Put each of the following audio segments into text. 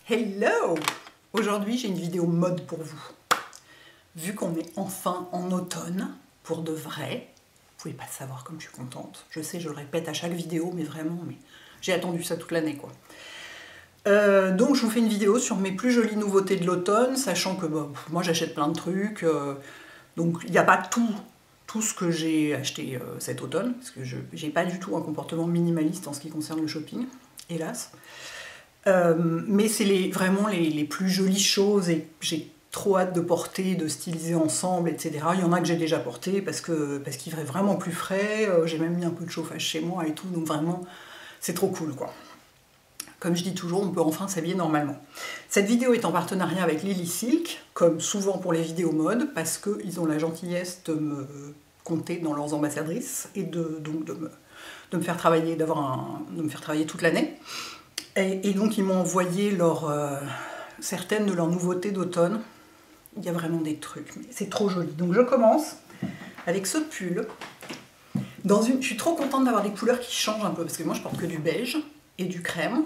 Hello! Aujourd'hui, j'ai une vidéo mode pour vous. Vu qu'on est enfin en automne, pour de vrai, vous pouvez pas savoir comme je suis contente. Je sais, je le répète à chaque vidéo, mais vraiment, j'ai attendu ça toute l'année, quoi. Donc, je vous fais une vidéo sur mes plus jolies nouveautés de l'automne, sachant que moi, j'achète plein de trucs. Donc, il n'y a pas tout ce que j'ai acheté cet automne, parce que je n'ai pas du tout un comportement minimaliste en ce qui concerne le shopping, hélas. Mais c'est vraiment les plus jolies choses et j'ai trop hâte de porter, de styliser ensemble, etc. Il y en a que j'ai déjà porté parce qu'il ferait vraiment plus frais. J'ai même mis un peu de chauffage chez moi et tout, donc vraiment, c'est trop cool, quoi. Comme je dis toujours, on peut enfin s'habiller normalement. Cette vidéo est en partenariat avec Lily Silk, comme souvent pour les vidéos mode, parce qu'ils ont la gentillesse de me compter dans leurs ambassadrices et donc de me faire travailler, de me faire travailler toute l'année. Et donc ils m'ont envoyé certaines de leurs nouveautés d'automne. Il y a vraiment des trucs, mais c'est trop joli. Donc je commence avec ce pull. Je suis trop contente d'avoir des couleurs qui changent un peu, parce que moi je porte que du beige et du crème.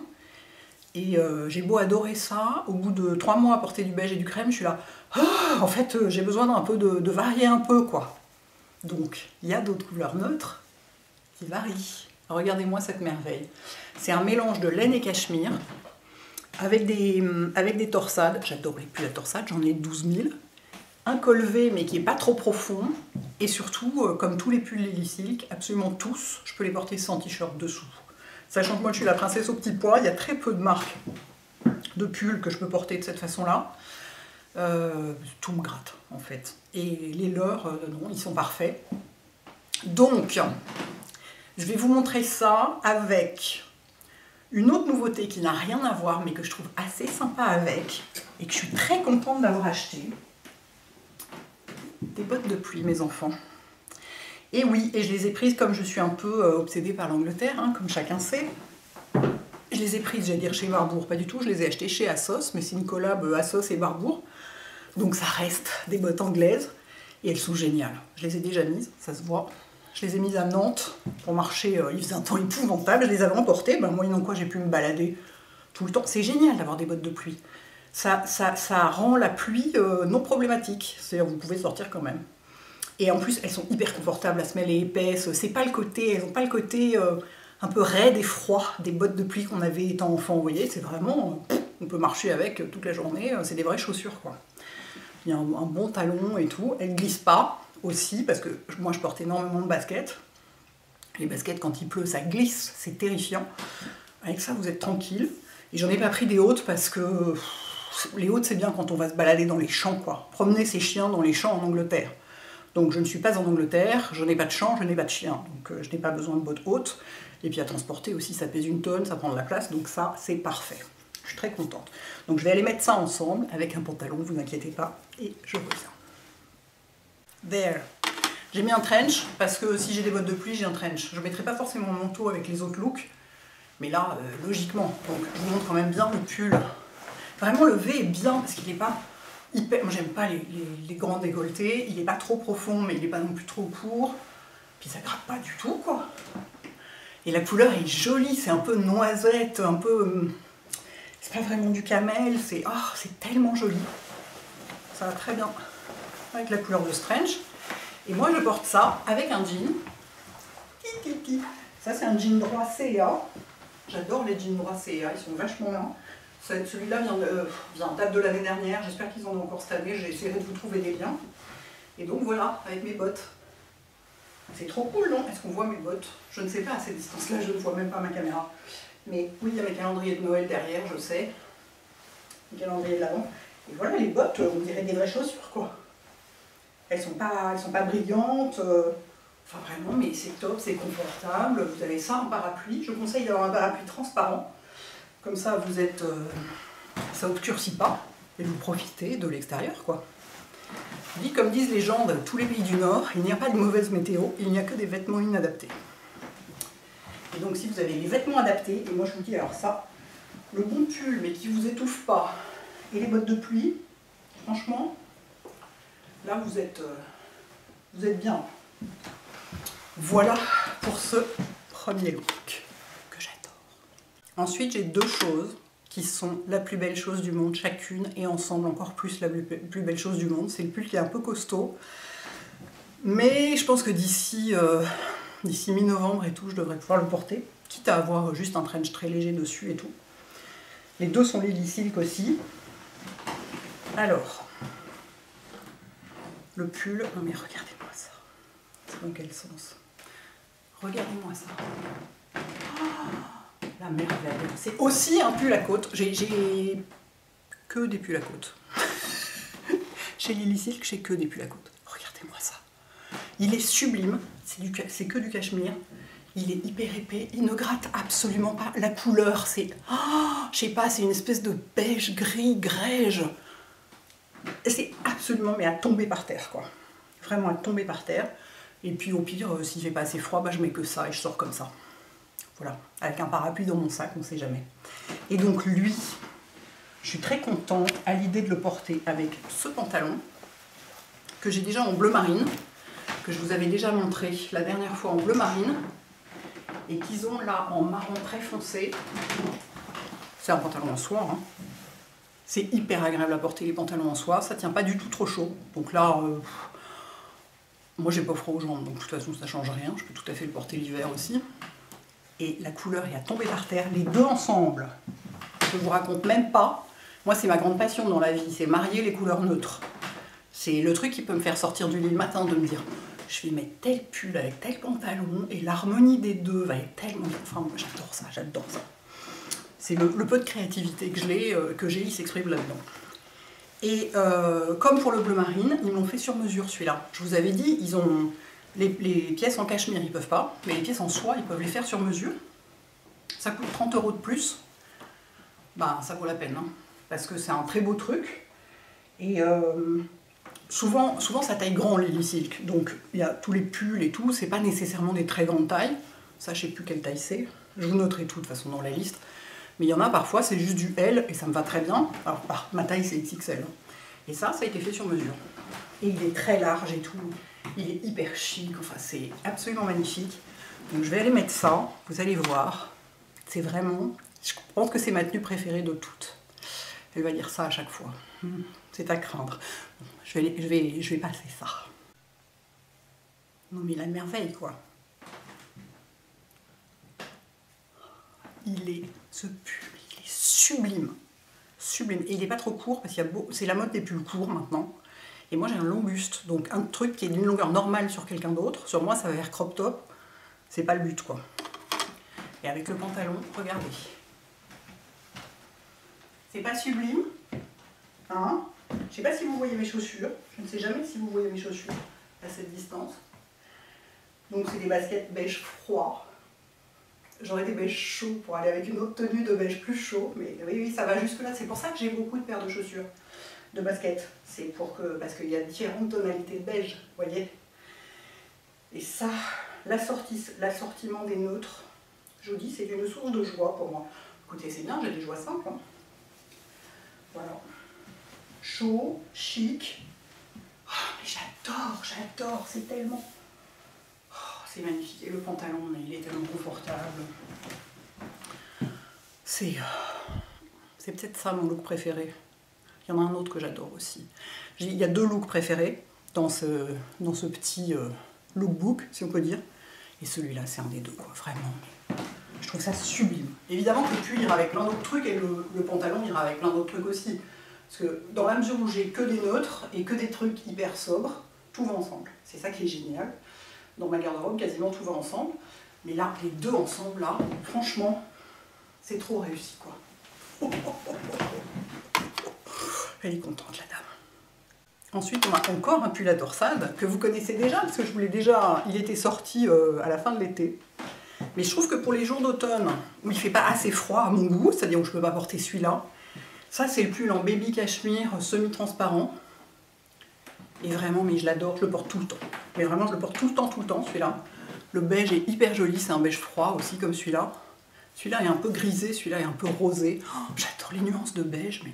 Et j'ai beau adorer ça, au bout de 3 mois à porter du beige et du crème, je suis là, oh, en fait j'ai besoin d'un peu de varier un peu, quoi. Donc il y a d'autres couleurs neutres qui varient. Regardez-moi cette merveille. C'est un mélange de laine et cachemire avec des torsades. J'adorais plus la torsade, j'en ai 12 000. Un col V mais qui n'est pas trop profond. Et surtout, comme tous les pulls Lily Silk, absolument tous, je peux les porter sans t-shirt dessous. Sachant que moi je suis la princesse au petit pois, il y a très peu de marques de pulls que je peux porter de cette façon-là. Tout me gratte en fait. Et les leurs, non, ils sont parfaits. Donc, je vais vous montrer ça avec une autre nouveauté qui n'a rien à voir, mais que je trouve assez sympa avec, et que je suis très contente d'avoir acheté. Des bottes de pluie, mes enfants. Et oui, et je les ai prises comme je suis un peu obsédée par l'Angleterre, hein, comme chacun sait. Je les ai prises, j'allais dire chez Barbour, pas du tout, je les ai achetées chez Assos, mais c'est une collab Assos et Barbour. Donc ça reste des bottes anglaises, et elles sont géniales. Je les ai déjà mises, ça se voit. Je les ai mises à Nantes pour marcher, il faisait un temps épouvantable, je les avais emportées, moyennant quoi j'ai pu me balader tout le temps. C'est génial d'avoir des bottes de pluie. Ça rend la pluie non problématique, c'est-à-dire vous pouvez sortir quand même. Et en plus elles sont hyper confortables, la semelle est épaisse, c'est pas le côté, elles n'ont pas le côté un peu raide et froid des bottes de pluie qu'on avait étant enfant, vous voyez, c'est vraiment, on peut marcher avec toute la journée, c'est des vraies chaussures, quoi. Il y a un bon talon et tout, elles ne glissent pas. Aussi, parce que moi je porte énormément de baskets. Les baskets, quand il pleut, ça glisse, c'est terrifiant. Avec ça, vous êtes tranquille. Et j'en ai pas pris des hautes parce que les hautes, c'est bien quand on va se balader dans les champs, quoi. Promener ses chiens dans les champs en Angleterre. Donc je ne suis pas en Angleterre, je n'ai pas de champs, je n'ai pas de chiens. Donc je n'ai pas besoin de bottes hautes. Et puis à transporter aussi, ça pèse 1 tonne, ça prend de la place. Donc ça, c'est parfait. Je suis très contente. Donc je vais aller mettre ça ensemble avec un pantalon, vous inquiétez pas. Et je reviens. There. J'ai mis un trench parce que si j'ai des bottes de pluie, j'ai un trench. Je ne mettrai pas forcément mon manteau avec les autres looks, mais là, logiquement. Donc je vous montre quand même bien le pull. Vraiment, le V est bien parce qu'il n'est pas hyper. Moi, j'aime pas les grands décolletés. Il n'est pas trop profond, mais il n'est pas non plus trop court. Puis ça gratte pas du tout, quoi. Et la couleur est jolie, c'est un peu noisette, un peu. C'est pas vraiment du camel, c'est tellement joli. Ça va très bien avec la couleur de Strange. Et moi je porte ça avec un jean. Ça c'est un jean droit CA. J'adore les jeans droits CA, ils sont vachement bien. Celui-là date de l'année dernière, j'espère qu'ils en ont encore cette année, j'essaierai de vous trouver des liens. Et donc voilà, avec mes bottes. C'est trop cool, non? Est-ce qu'on voit mes bottes? Je ne sais pas à cette distance-là, je ne vois même pas ma caméra. Mais oui, il y a mes calendriers de Noël derrière, je sais. Les calendriers de l'Avent. Et voilà, les bottes, on dirait des vraies chaussures, quoi. Elles sont pas brillantes, enfin vraiment, mais c'est top, c'est confortable. Vous avez ça, un parapluie. Je conseille d'avoir un parapluie transparent. Comme ça, vous êtes, ça obscurcit pas et vous profitez de l'extérieur, quoi. Je dis, comme disent les gens de tous les pays du Nord, il n'y a pas de mauvaise météo, il n'y a que des vêtements inadaptés. Et donc, si vous avez les vêtements adaptés, et moi je vous dis, alors ça, le bon pull, mais qui vous étouffe pas, et les bottes de pluie, franchement, là, vous êtes bien. Voilà pour ce premier look que j'adore. Ensuite, j'ai 2 choses qui sont la plus belle chose du monde chacune, et ensemble encore plus la plus belle chose du monde. C'est le pull qui est un peu costaud, mais je pense que d'ici mi-novembre et tout, je devrais pouvoir le porter, quitte à avoir juste un trench très léger dessus et tout. Les deux sont Lily Silk aussi. Alors, le pull, non mais regardez-moi ça. C'est dans quel sens? Regardez-moi ça. Oh, la merveille. C'est aussi un pull à côte. J'ai que des pulls à côte. Chez Lily Silk, j'ai que des pulls à côte. Regardez-moi ça. Il est sublime. C'est que du cachemire. Il est hyper épais. Il ne gratte absolument pas. La couleur, c'est... Oh, je sais pas, c'est une espèce de beige, gris, grège. C'est absolument, mais à tomber par terre, quoi. Vraiment à tomber par terre. Et puis au pire, s'il fait pas assez froid, bah, je mets que ça et je sors comme ça. Voilà, avec un parapluie dans mon sac, on sait jamais. Et donc lui, je suis très contente à l'idée de le porter avec ce pantalon, que j'ai déjà en bleu marine, que je vous avais déjà montré la dernière fois en bleu marine, et qu'ils ont là en marron très foncé. C'est un pantalon en soie, hein. C'est hyper agréable à porter les pantalons en soie, ça tient pas du tout trop chaud. Donc là, moi j'ai pas froid aux jambes, donc de toute façon ça change rien, je peux tout à fait le porter l'hiver aussi. Et la couleur est à tomber par terre, les deux ensemble, je vous raconte même pas. Moi c'est ma grande passion dans la vie, c'est marier les couleurs neutres. C'est le truc qui peut me faire sortir du lit le matin, de me dire je vais mettre tel pull avec tel pantalon, et l'harmonie des deux va être tellement... Enfin moi j'adore ça, j'adore ça. C'est le peu de créativité que j'ai, il s'exprime là-dedans. Et comme pour le bleu marine, ils m'ont fait sur mesure celui-là. Je vous avais dit, ils ont les pièces en cachemire, ils peuvent pas, mais les pièces en soie, ils peuvent les faire sur mesure. Ça coûte 30 € de plus. Ben, ça vaut la peine, hein, parce que c'est un très beau truc. Et souvent ça taille grand, Lily Silk. Donc, il y a tous les pulls et tout, c'est pas nécessairement des très grandes tailles. Ça, je sais plus quelle taille c'est. Je vous noterai tout, de toute façon, dans la liste. Mais il y en a parfois, c'est juste du L et ça me va très bien. Alors, ma taille, c'est XXL. Et ça a été fait sur mesure. Et il est très large et tout. Il est hyper chic. Enfin, c'est absolument magnifique. Donc, je vais aller mettre ça. Vous allez voir. C'est vraiment... Je pense que c'est ma tenue préférée de toutes. Elle va dire ça à chaque fois. C'est à craindre. Je vais passer ça. Non, mais la merveille, quoi. Ce pull, il est sublime. Sublime. Et il n'est pas trop court, parce qu'il y a c'est la mode des pulls courts maintenant. Et moi j'ai un long buste, donc un truc qui est d'une longueur normale sur quelqu'un d'autre, sur moi ça va faire crop top, c'est pas le but, quoi. Et avec le pantalon, regardez. C'est pas sublime, hein? Je sais pas si vous voyez mes chaussures, je ne sais jamais si vous voyez mes chaussures à cette distance. Donc c'est des baskets beige froid. J'aurais des beiges chauds pour aller avec une autre tenue de beige plus chaud, mais oui, ça va jusque là. C'est pour ça que j'ai beaucoup de paires de chaussures, de baskets. C'est parce qu'il y a différentes tonalités de beige, vous voyez. Et ça, l'assortiment des neutres, je vous dis, c'est une source de joie pour moi. Écoutez, c'est bien, j'ai des joies simples, hein. Voilà. Chaud, chic. Oh, mais j'adore, c'est tellement... C'est magnifique. Et le pantalon, il est tellement confortable. C'est peut-être ça mon look préféré. Il y en a un autre que j'adore aussi. Il y a deux looks préférés dans ce petit lookbook, si on peut dire. Et celui-là, c'est un des deux, quoi, vraiment. Je trouve ça sublime. Évidemment que le pull ira avec plein d'autres trucs et le pantalon ira avec plein d'autres trucs aussi. Parce que dans la mesure où j'ai que des neutres et que des trucs hyper sobres, tout va ensemble. C'est ça qui est génial. Dans ma garde-robe, quasiment tout va ensemble. Mais là, les deux ensemble, là, franchement, c'est trop réussi, quoi. Elle est contente, la dame. Ensuite, on a encore un pull à torsade que vous connaissez déjà, parce que je vous l'ai déjà... Il était sorti à la fin de l'été. Mais je trouve que pour les jours d'automne, où il ne fait pas assez froid à mon goût, c'est-à-dire où je ne peux pas porter celui-là, ça, c'est le pull en baby cachemire semi-transparent. Et vraiment, mais je l'adore, je le porte tout le temps. Mais vraiment, je le porte tout le temps, celui-là. Le beige est hyper joli, c'est un beige froid aussi, comme celui-là. Celui-là est un peu grisé, celui-là est un peu rosé. Oh, j'adore les nuances de beige, mais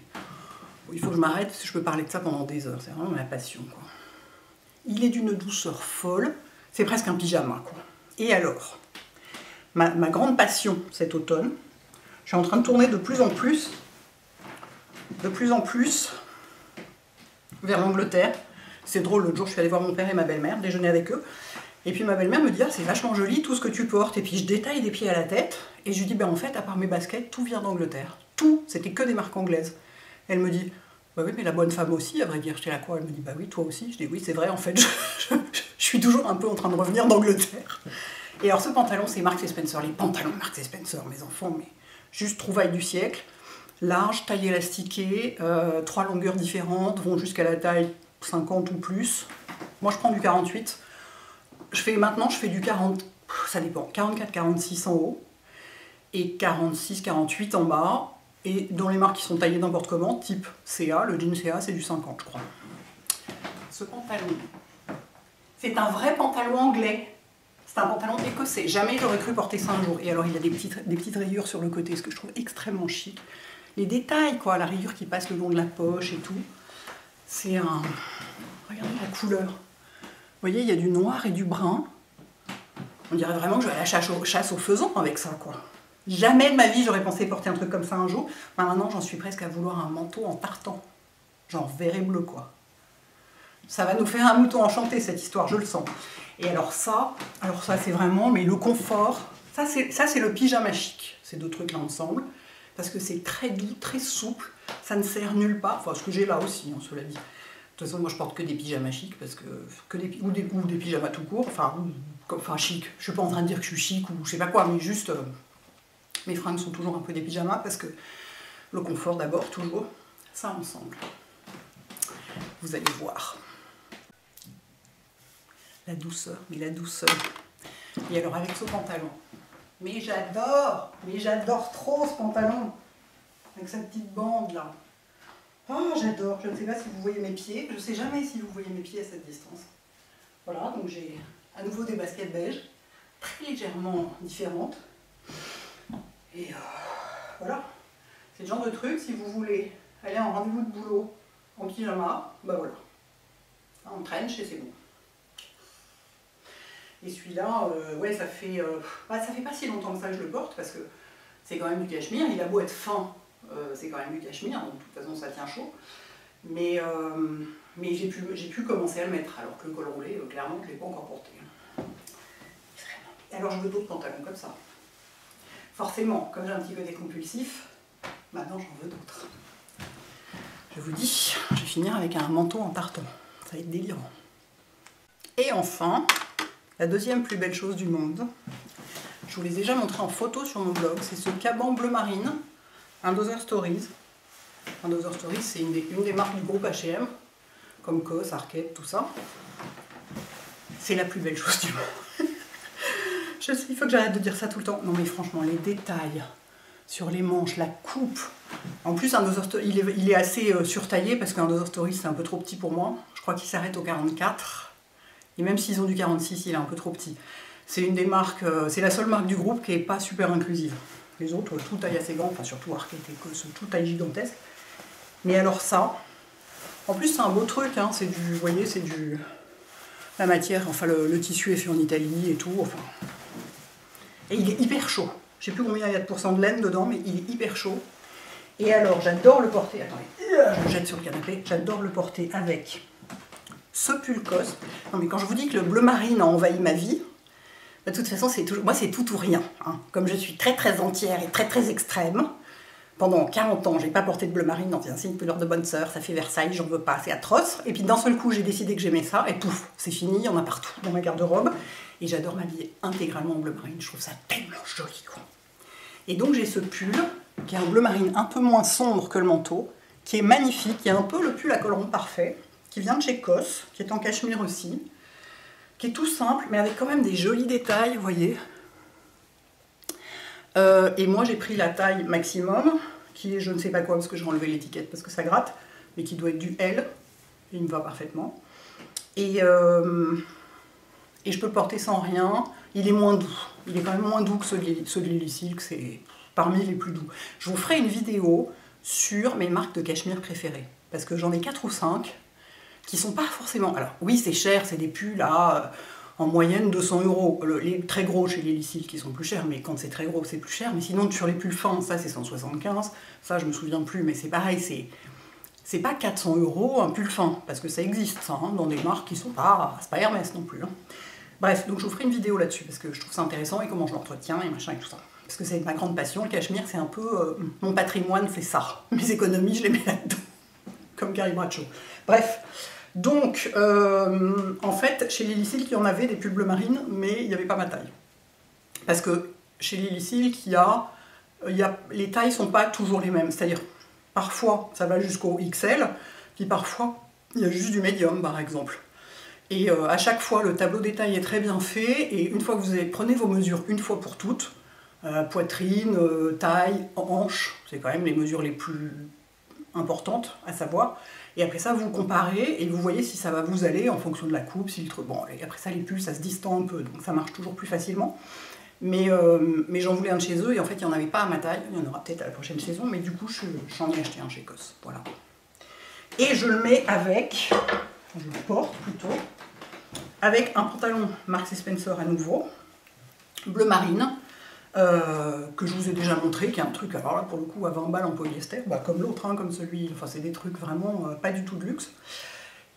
il faut que je m'arrête, parce que je peux parler de ça pendant des heures. C'est vraiment ma passion, quoi. Il est d'une douceur folle. C'est presque un pyjama, quoi. Et alors, ma grande passion cet automne, je suis en train de tourner de plus en plus de plus en plus vers l'Angleterre. C'est drôle, l'autre jour je suis allée voir mon père et ma belle-mère, déjeuner avec eux. Et puis ma belle-mère me dit, ah, c'est vachement joli tout ce que tu portes. Et puis je détaille des pieds à la tête. Et je lui dis, ben en fait, à part mes baskets, tout vient d'Angleterre. Tout, c'était que des marques anglaises. Elle me dit, bah oui, mais la bonne femme aussi, à vrai dire. J'étais là quoi? Elle me dit, bah oui, toi aussi. Je dis, oui, c'est vrai, en fait, je suis toujours un peu en train de revenir d'Angleterre. Et alors ce pantalon, c'est Marks & Spencer. Les pantalons Marks & Spencer, mes enfants, mais juste trouvaille du siècle. Large, taille élastiquée, 3 longueurs différentes, vont jusqu'à la taille 50 ou plus. Moi, je prends du 48. Maintenant, je fais du 40, ça dépend, 44-46 en haut et 46-48 en bas. Et dans les marques qui sont taillées n'importe comment, type CA, le jean CA, c'est du 50, je crois. Ce pantalon, c'est un vrai pantalon anglais. C'est un pantalon écossais. Jamais j'aurais cru porter ça un jour. Et alors, il y a des petites rayures sur le côté, ce que je trouve extrêmement chic. Les détails, quoi, la rayure qui passe le long de la poche et tout. C'est un... Regardez la couleur. Vous voyez, il y a du noir et du brun. On dirait vraiment que je vais à la chasse aux faisans avec ça, quoi. Jamais de ma vie, j'aurais pensé porter un truc comme ça un jour. Maintenant, j'en suis presque à vouloir un manteau en tartan. Genre vert et bleu, quoi. Ça va nous faire un mouton enchanté, cette histoire, je le sens. Et alors ça c'est vraiment, mais le confort, ça c'est le pyjama chic, ces deux trucs-là ensemble, parce que c'est très doux, très souple, ça ne sert nulle part, enfin ce que j'ai là aussi, hein, cela dit. De toute façon, moi je porte que des pyjamas chics, parce que, ou des pyjamas tout court, enfin chic, je suis pas en train de dire que je suis chic ou je sais pas quoi, mais juste, mes fringues sont toujours un peu des pyjamas, parce que le confort d'abord, toujours, ça ensemble. Vous allez voir. La douceur, mais la douceur. Et alors avec ce pantalon, mais j'adore trop ce pantalon, avec sa petite bande là. Oh, j'adore, je ne sais pas si vous voyez mes pieds, je ne sais jamais si vous voyez mes pieds à cette distance. Voilà, donc j'ai à nouveau des baskets beige, très légèrement différentes. Et voilà, c'est le genre de truc, si vous voulez aller en rendez-vous de boulot en pyjama, bah voilà, en trench et c'est bon. Et celui-là, ouais, ça fait pas si longtemps que ça que je le porte, parce que c'est quand même du cachemire. Il a beau être fin, c'est quand même du cachemire, donc de toute façon ça tient chaud. Mais j'ai pu commencer à le mettre, alors que le col roulé, clairement, je ne l'ai pas encore porté. Et alors je veux d'autres pantalons comme ça. Forcément, comme j'ai un petit côté compulsif, maintenant j'en veux d'autres. Je vous dis, je vais finir avec un manteau en tartan. Ça va être délirant. Et enfin, la deuxième plus belle chose du monde, je vous l'ai déjà montré en photo sur mon blog, c'est ce caban bleu marine, un Dozer Stories. Un Dozer Stories, c'est une des marques du groupe H&M, comme COS, Arket, tout ça. C'est la plus belle chose du monde. Je sais, il faut que j'arrête de dire ça tout le temps. Non mais franchement, les détails sur les manches, la coupe. En plus, un Dozer Stories, il est assez surtaillé, parce qu'un Dozer Stories, c'est un peu trop petit pour moi. Je crois qu'il s'arrête au 44. Et même s'ils ont du 46, il est un peu trop petit. C'est une des marques, c'est la seule marque du groupe qui n'est pas super inclusive. Les autres, tout taille assez grand, enfin surtout Arket et COS, tout taille gigantesque. Mais alors ça, en plus c'est un beau truc, hein, c'est du, vous voyez, c'est du, la matière, enfin le tissu est fait en Italie et tout, enfin. Et il est hyper chaud. Je sais plus combien il y a de pourcents de laine dedans, mais il est hyper chaud. Et alors, j'adore le porter, attendez, je le jette sur le canapé, j'adore le porter avec ce pull COS. Non mais quand je vous dis que le bleu marine a envahi ma vie, de toute façon, moi c'est tout ou rien. Hein. Comme je suis très très entière et très très extrême, pendant 40 ans, j'ai pas porté de bleu marine, non, c'est une couleur de bonne sœur, ça fait Versailles, j'en veux pas, c'est atroce. Et puis d'un seul coup, j'ai décidé que j'aimais ça, et pouf, c'est fini, il y en a partout dans ma garde-robe. Et j'adore m'habiller intégralement en bleu marine, je trouve ça tellement joli, quoi. Et donc j'ai ce pull, qui est un bleu marine un peu moins sombre que le manteau, qui est magnifique, qui est un peu le pull à col rond parfait, qui vient de chez COS, qui est en cachemire aussi, qui est tout simple, mais avec quand même des jolis détails, vous voyez. Et moi j'ai pris la taille maximum, qui est je ne sais pas quoi, parce que j'ai enlevé l'étiquette parce que ça gratte, mais qui doit être du L, et il me va parfaitement. Et je peux le porter sans rien, il est moins doux, il est quand même moins doux que ceux de Lily Silk, c'est parmi les plus doux. Je vous ferai une vidéo sur mes marques de cachemire préférées, parce que j'en ai 4 ou 5, qui sont pas forcément... Alors oui, c'est cher, c'est des pulls là, en moyenne 200 €. Les très gros chez Lily Silk qui sont plus chers, mais quand c'est très gros c'est plus cher. Mais sinon sur les pulls fins, ça c'est 175, ça je me souviens plus, mais c'est pareil, c'est pas 400 € un pull fin, parce que ça existe ça, hein, dans des marques qui sont pas, c'est pas Hermès non plus. Hein. Bref, donc je vous ferai une vidéo là-dessus, parce que je trouve ça intéressant, et comment je l'entretiens, et machin, et tout ça. Parce que c'est ma grande passion, le cachemire, c'est un peu... mon patrimoine, c'est ça. Mes économies, je les mets là-dedans. Comme Carrie Bradshaw. Bref, donc, en fait, chez Lily Silk, il y en avait des pulls bleu marine, mais il n'y avait pas ma taille. Parce que chez Lily Silk, les tailles ne sont pas toujours les mêmes. C'est-à-dire, parfois, ça va jusqu'au XL, puis parfois, il y a juste du médium, par exemple. Et à chaque fois, le tableau des tailles est très bien fait, et une fois que vous prenez vos mesures une fois pour toutes, poitrine, taille, hanche, c'est quand même les mesures les plus importantes à savoir, et après ça, vous comparez, et vous voyez si ça va vous aller en fonction de la coupe, si le truc... Bon, et après ça, les pulls, ça se distend un peu, donc ça marche toujours plus facilement. Mais j'en voulais un de chez eux, et en fait, il n'y en avait pas à ma taille, il y en aura peut-être à la prochaine saison, mais du coup, j'en ai acheté un chez COS, voilà. Et je le mets avec... je le porte plutôt, avec un pantalon Marks & Spencer à nouveau, bleu marine, que je vous ai déjà montré, qui est un truc, alors là pour le coup à 20 balles en polyester, bah, comme l'autre, hein, comme celui, enfin c'est des trucs vraiment pas du tout de luxe,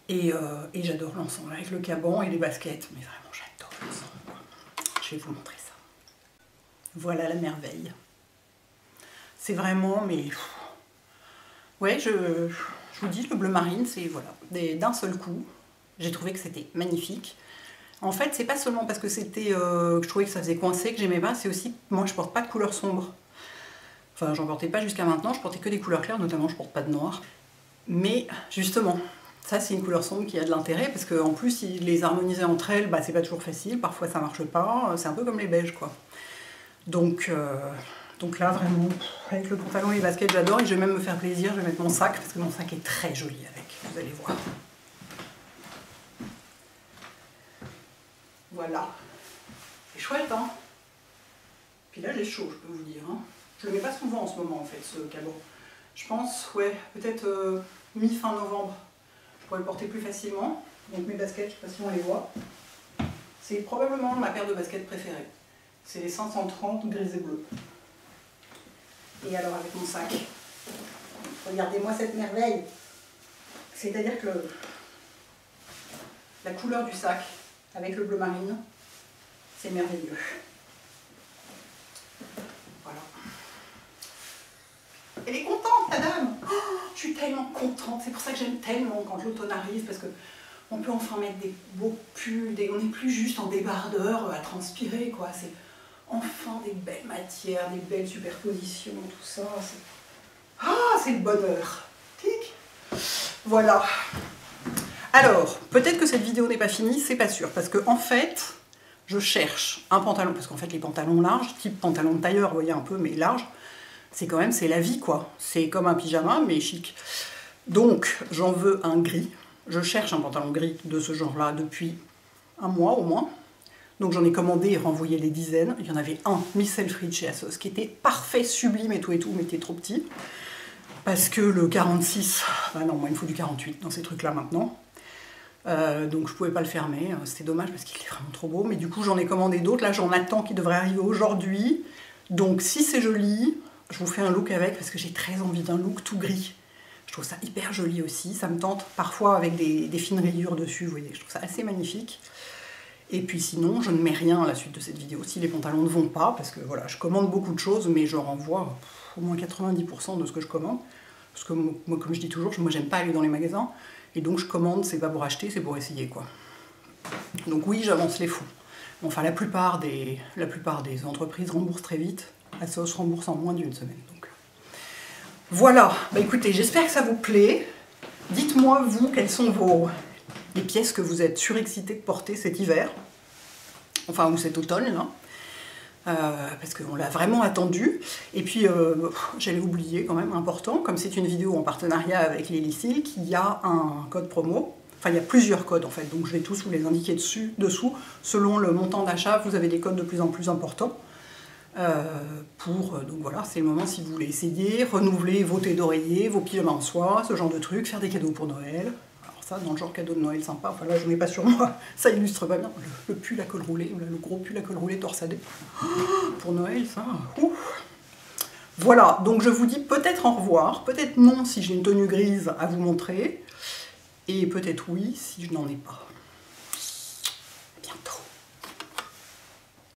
et j'adore l'ensemble, avec le caban et les baskets, mais vraiment j'adore l'ensemble. Je vais vous montrer ça. Voilà la merveille. C'est vraiment, mais... ouais, je vous dis, le bleu marine, c'est voilà, d'un seul coup, j'ai trouvé que c'était magnifique. En fait, c'est pas seulement parce que c'était, je trouvais que ça faisait coincer, que j'aimais pas, c'est aussi, moi je porte pas de couleurs sombres. Enfin, j'en portais pas jusqu'à maintenant, je portais que des couleurs claires, notamment je porte pas de noir. Mais justement, ça c'est une couleur sombre qui a de l'intérêt, parce qu'en plus, les harmoniser entre elles, bah, c'est pas toujours facile, parfois ça marche pas, c'est un peu comme les beiges, quoi. Donc là, vraiment, avec le pantalon et les baskets, j'adore, et je vais même me faire plaisir, je vais mettre mon sac, parce que mon sac est très joli avec, vous allez voir. Voilà. C'est chouette, hein. Puis là, j'ai chaud, je peux vous dire. Hein. Je le mets pas souvent en ce moment, en fait, ce caban. Je pense, ouais, peut-être mi-fin novembre, je pourrais le porter plus facilement. Donc mes baskets, je sais pas si on les voit. C'est probablement ma paire de baskets préférée. C'est les 530 gris et bleu. Et alors avec mon sac, regardez-moi cette merveille. C'est-à-dire que la couleur du sac avec le bleu marine, c'est merveilleux. Voilà. Elle est contente, la dame. Oh, je suis tellement contente. C'est pour ça que j'aime tellement quand l'automne arrive, parce que on peut enfin mettre des beaux pulls, on n'est plus juste en débardeur à transpirer, quoi. C'est enfin des belles matières, des belles superpositions, tout ça. Ah, c'est le bonheur. Tic. Voilà. Alors, peut-être que cette vidéo n'est pas finie, c'est pas sûr, parce que en fait, je cherche un pantalon, parce qu'en fait les pantalons larges, type pantalon de tailleur, vous voyez un peu, mais large, c'est quand même, c'est la vie, quoi. C'est comme un pyjama, mais chic. Donc, j'en veux un gris. Je cherche un pantalon gris de ce genre-là depuis un mois au moins. Donc j'en ai commandé et renvoyé les dizaines. Il y en avait un, Miss Selfridge chez Asos, qui était parfait, sublime et tout, mais qui était trop petit. Parce que le 46, bah non, moi il me faut du 48 dans ces trucs-là maintenant. Donc je pouvais pas le fermer, c'était dommage parce qu'il est vraiment trop beau, mais du coup j'en ai commandé d'autres, là j'en attends qui devraient arriver aujourd'hui, donc si c'est joli, je vous fais un look avec parce que j'ai très envie d'un look tout gris, je trouve ça hyper joli aussi, ça me tente parfois avec des fines rayures dessus, vous voyez, je trouve ça assez magnifique, et puis sinon je ne mets rien à la suite de cette vidéo, si les pantalons ne vont pas, parce que voilà, je commande beaucoup de choses, mais je renvoie au moins 90% de ce que je commande, parce que moi comme je dis toujours, moi j'aime pas aller dans les magasins, et donc je commande, c'est pas pour acheter, c'est pour essayer, quoi. Donc oui, j'avance les fonds. Enfin, la plupart des entreprises remboursent très vite. Asos rembourse en moins d'une semaine. Donc. Voilà, bah écoutez, j'espère que ça vous plaît. Dites-moi, vous, quelles sont les pièces que vous êtes surexcités de porter cet hiver. Enfin, ou cet automne, là. Parce qu'on l'a vraiment attendu. Et puis, j'allais oublier quand même, important, comme c'est une vidéo en partenariat avec Lily Silk, il y a un code promo. Enfin, il y a plusieurs codes en fait, donc je vais tous vous les indiquer dessous. Selon le montant d'achat, vous avez des codes de plus en plus importants. Donc voilà, c'est le moment si vous voulez essayer, renouveler vos thés d'oreiller, vos pyjamas en soie, ce genre de trucs, faire des cadeaux pour Noël. Alors ça, dans le genre cadeau de Noël sympa, enfin là je n'ai pas sur moi, ça illustre pas bien. Le pull à col roulé, le gros pull à col roulé torsadé. Pour Noël, ça, ouf. Voilà, donc je vous dis peut-être au revoir, peut-être non si j'ai une tenue grise à vous montrer, et peut-être oui si je n'en ai pas.